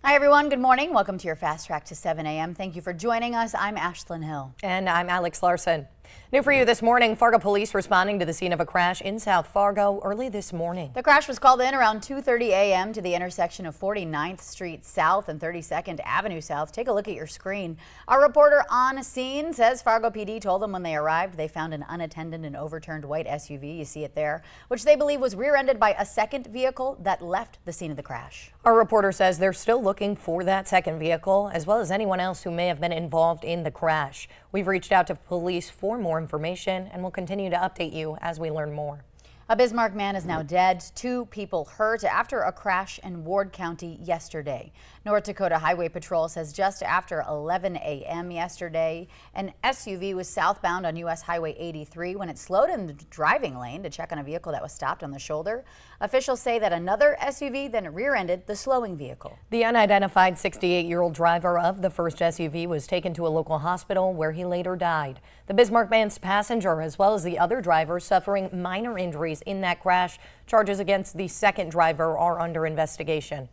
Hi, everyone. Good morning. Welcome to your Fast Track to 7 a.m. Thank you for joining us. I'm Ashlyn Hill. And I'm Alex Larson. New for you this morning, Fargo police responding to the scene of a crash in South Fargo early this morning. The crash was called in around 2:30 a.m. to the intersection of 49th Street South and 32nd Avenue South. Take a look at your screen. Our reporter on scene says Fargo PD told them when they arrived they found an unattended and overturned white SUV. You see it there, which they believe was rear-ended by a second vehicle that left the scene of the crash. Our reporter says they're still looking for that second vehicle, as well as anyone else who may have been involved in the crash. We've reached out to police for more information and will continue to update you as we learn more. A Bismarck man is now dead. 2 people hurt after a crash in Ward County yesterday. North Dakota Highway Patrol says just after 11 a.m. yesterday, an SUV was southbound on U.S. Highway 83 when it slowed in the driving lane to check on a vehicle that was stopped on the shoulder. Officials say that another SUV then rear-ended the slowing vehicle. The unidentified 68-year-old driver of the first SUV was taken to a local hospital where he later died. The Bismarck man's passenger, as well as the other driver, suffering minor injuries in that crash. Charges against the second driver are under investigation.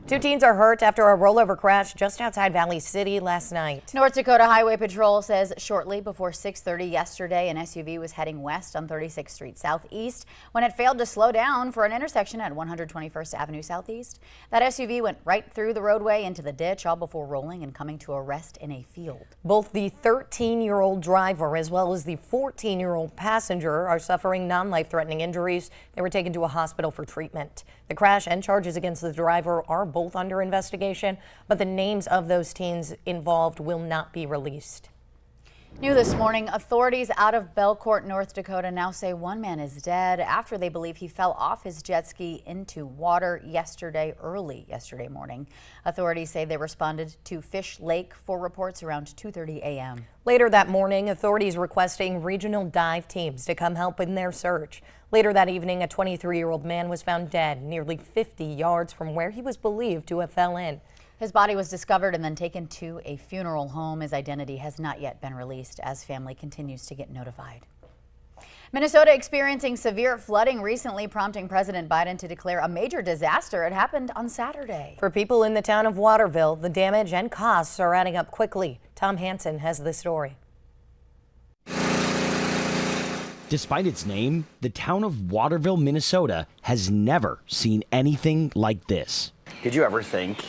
2 teens are hurt after a rollover crash just outside Valley City last night. North Dakota Highway Patrol says shortly before 6:30 yesterday, an SUV was heading west on 36th Street Southeast when it failed to slow down for an intersection at 121st Avenue Southeast. That SUV went right through the roadway into the ditch, all before rolling and coming to a rest in a field. Both the 13-year-old driver as well as the 14-year-old passenger are suffering non-life-threatening injuries. They were taken to a hospital for treatment. The crash and charges against the driver are both under investigation, but the names of those teens involved will not be released. New this morning, authorities out of Belcourt, North Dakota now say 1 man is dead after they believe he fell off his jet ski into water early yesterday morning. Authorities say they responded to Fish Lake for reports around 2:30 a.m. Later that morning, authorities requesting regional dive teams to come help in their search. Later that evening, a 23-year-old man was found dead nearly 50 yards from where he was believed to have fell in. His body was discovered and then taken to a funeral home. His identity has not yet been released as family continues to get notified. Minnesota experiencing severe flooding recently, prompting President Biden to declare a major disaster. It happened on Saturday. For people in the town of Waterville, the damage and costs are adding up quickly. Tom Hansen has the story. Despite its name, the town of Waterville, Minnesota has never seen anything like this. Did you ever think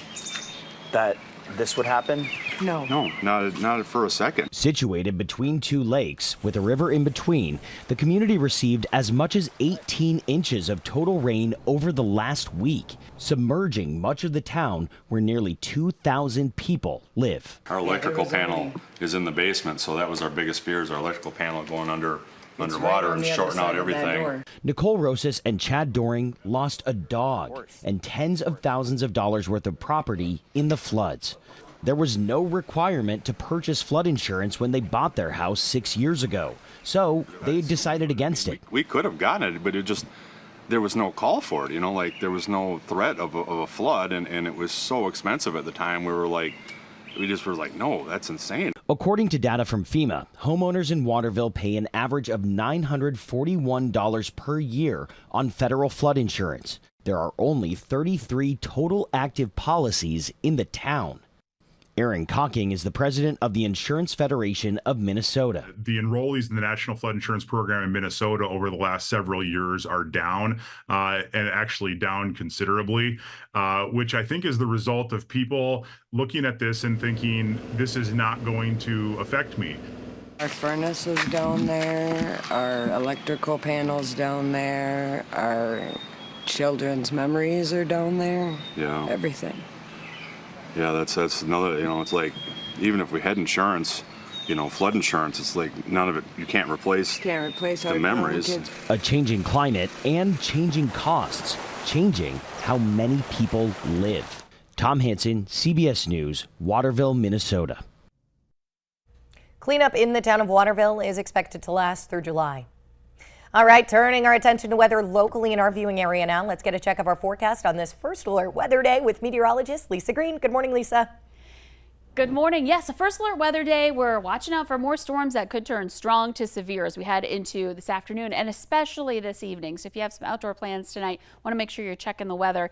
that this would happen? No, not for a second. Situated between 2 lakes with a river in between, the community received as much as 18 inches of total rain over the last week, submerging much of the town where nearly 2,000 people live. Our electrical panel is in the basement, so that was our biggest fear, is our electrical panel going underwater and shorting out everything. Nicole Rosas and Chad Doring lost a dog and tens of thousands of dollars worth of property in the floods. There was no requirement to purchase flood insurance when they bought their house 6 years ago, so they decided against it. We could have gotten it, but there was no call for it, like there was no threat of a flood, and it was so expensive at the time. We just were like, no, that's insane. According to data from FEMA, homeowners in Waterville pay an average of $941 per year on federal flood insurance. There are only 33 total active policies in the town. Aaron Cocking is the president of the Insurance Federation of Minnesota. The enrollees in the National Flood Insurance Program in Minnesota over the last several years are down, and actually down considerably, which I think is the result of people looking at this and thinking, this is not going to affect me. Our furnace is down there, our electrical panels down there, our children's memories are down there. Yeah. Everything. Yeah, that's another, it's like, even if we had insurance, flood insurance, it's like none of it, you can't replace the memories. A changing climate and changing costs, changing how many people live. Tom Hansen, CBS News, Waterville, Minnesota. Cleanup in the town of Waterville is expected to last through July. All right, turning our attention to weather locally in our viewing area now. Let's get a check of our forecast on this first alert weather day with meteorologist Lisa Green. Good morning, Lisa. Good morning. Yes, a first alert weather day. We're watching out for more storms that could turn strong to severe as we head into this afternoon and especially this evening. So if you have some outdoor plans tonight, want to make sure you're checking the weather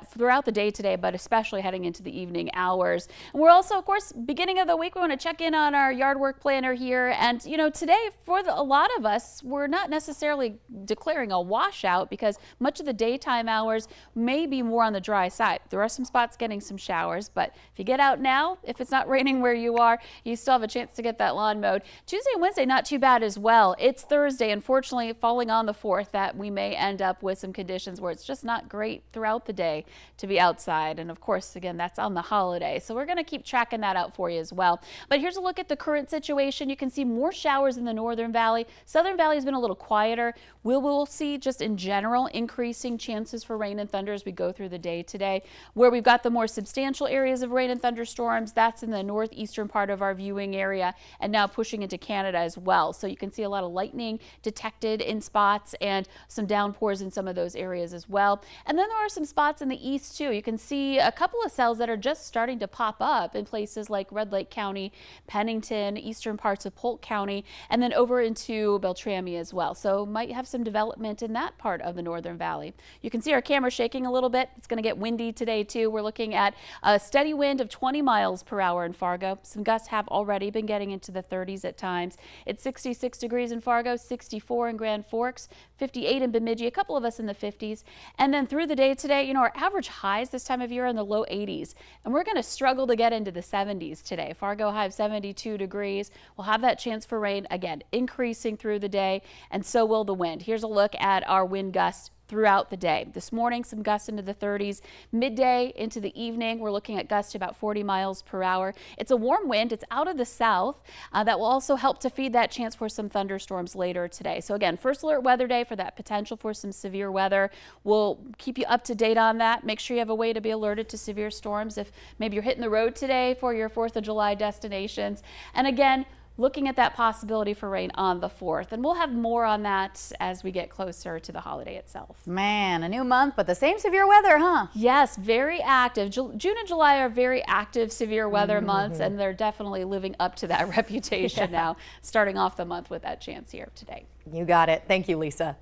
throughout the day today, but especially heading into the evening hours. And we're also, of course, beginning of the week, we want to check in on our yard work planner here. And, you know, today for a lot of us, we're not necessarily declaring a washout because much of the daytime hours may be more on the dry side. There are some spots getting some showers, but if you get out now, if it's not raining where you are, you still have a chance to get that lawn mowed. Tuesday and Wednesday, not too bad as well. It's Thursday, unfortunately, falling on the 4th, that we may end up with some conditions where it's just not great throughout the day to be outside. And of course, again, that's on the holiday. So we're going to keep tracking that out for you as well. But here's a look at the current situation. You can see more showers in the Northern Valley. Southern Valley has been a little quieter. We'll see just in general increasing chances for rain and thunder as we go through the day today. Where we've got the more substantial areas of rain and thunderstorms, that's in the northeastern part of our viewing area and now pushing into Canada as well. So you can see a lot of lightning detected in spots and some downpours in some of those areas as well. And then there are some spots in the east too. You can see a couple of cells that are just starting to pop up in places like Red Lake County, Pennington, eastern parts of Polk County, and then over into Beltrami as well. So might have some development in that part of the Northern Valley. You can see our camera shaking a little bit. It's going to get windy today too. We're looking at a steady wind of 20 miles per hour in Fargo. Some gusts have already been getting into the 30s at times. It's 66 degrees in Fargo, 64 in Grand Forks, 58 in Bemidji, a couple of us in the 50s. And then through the day today, you know, our average highs this time of year are in the low 80s. And we're going to struggle to get into the 70s today. Fargo high of 72 degrees. We'll have that chance for rain, again, increasing through the day, and so will the wind. Here's a look at our wind gusts throughout the day. This morning, some gusts into the 30s. Midday into the evening, we're looking at gusts to about 40 miles per hour. It's a warm wind. It's out of the south. That will also help to feed that chance for some thunderstorms later today. So again, first alert weather day for that potential for some severe weather. We'll keep you up to date on that. Make sure you have a way to be alerted to severe storms if maybe you're hitting the road today for your 4th of July destinations. And again, looking at that possibility for rain on the 4th. And we'll have more on that as we get closer to the holiday itself. Man, a new month, but the same severe weather, huh? Yes, very active. June and July are very active severe weather months, and they're definitely living up to that reputation now, starting off the month with that chance here today. You got it. Thank you, Lisa.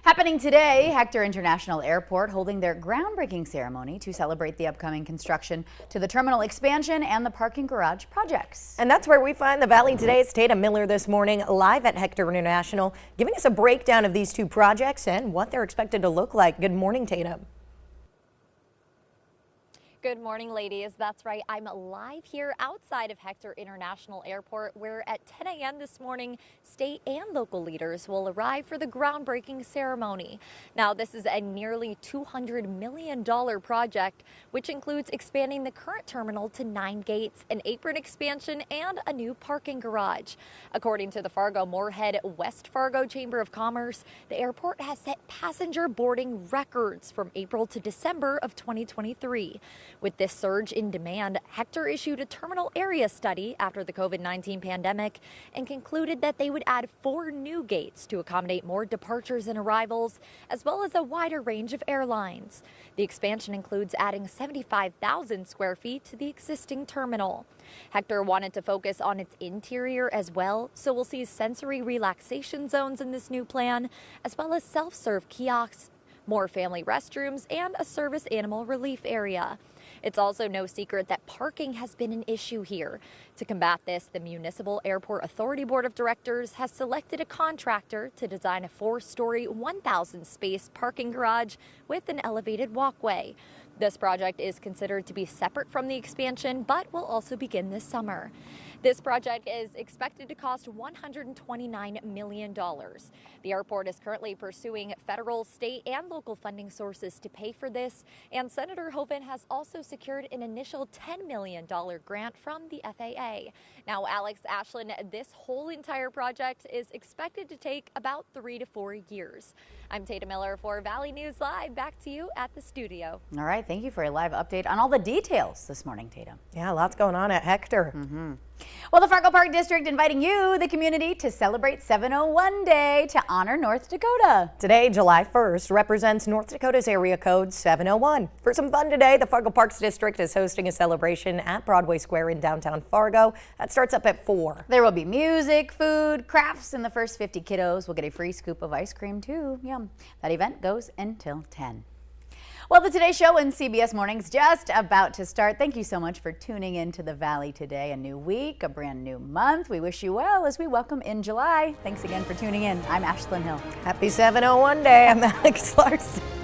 Happening today, Hector International Airport holding their groundbreaking ceremony to celebrate the upcoming construction to the terminal expansion and the parking garage projects. And that's where we find the Valley Today's Tatum Miller this morning, live at Hector International, giving us a breakdown of these two projects and what they're expected to look like. Good morning, Tatum. Good morning, ladies. That's right. I'm live here outside of Hector International Airport, where at 10 a.m. this morning, state and local leaders will arrive for the groundbreaking ceremony. Now, this is a nearly $200 million project, which includes expanding the current terminal to 9 gates, an apron expansion, and a new parking garage. According to the Fargo-Moorhead West Fargo Chamber of Commerce, the airport has set passenger boarding records from April to December of 2023. With this surge in demand, Hector issued a terminal area study after the COVID-19 pandemic and concluded that they would add 4 new gates to accommodate more departures and arrivals, as well as a wider range of airlines. The expansion includes adding 75,000 square feet to the existing terminal. Hector wanted to focus on its interior as well, so we'll see sensory relaxation zones in this new plan, as well as self-serve kiosks, more family restrooms, and a service animal relief area. It's also no secret that parking has been an issue here. To combat this, the Municipal Airport Authority Board of Directors has selected a contractor to design a 4-story, 1,000-space parking garage with an elevated walkway. This project is considered to be separate from the expansion, but will also begin this summer. This project is expected to cost $129 million. The airport is currently pursuing federal, state, and local funding sources to pay for this, and Senator Hoeven has also secured an initial $10 million grant from the FAA. Now, Alex, Ashlyn, this whole entire project is expected to take about 3 to 4 years. I'm Tatum Miller for Valley News Live. Back to you at the studio. All right, thank you for a live update on all the details this morning, Tatum. Yeah, lots going on at Hector. Well, the Fargo Park District inviting you, the community, to celebrate 701 Day to honor North Dakota. Today, July 1st, represents North Dakota's area code 701. For some fun today, the Fargo Parks District is hosting a celebration at Broadway Square in downtown Fargo. That starts up at 4. There will be music, food, crafts, and the first 50 kiddos will get a free scoop of ice cream too. Yum. That event goes until 10. Well, the Today Show and CBS Mornings just about to start. Thank you so much for tuning in to the Valley today. A new week, a brand new month. We wish you well as we welcome in July. Thanks again for tuning in. I'm Ashlyn Hill. Happy 701 Day. I'm Alex Larson.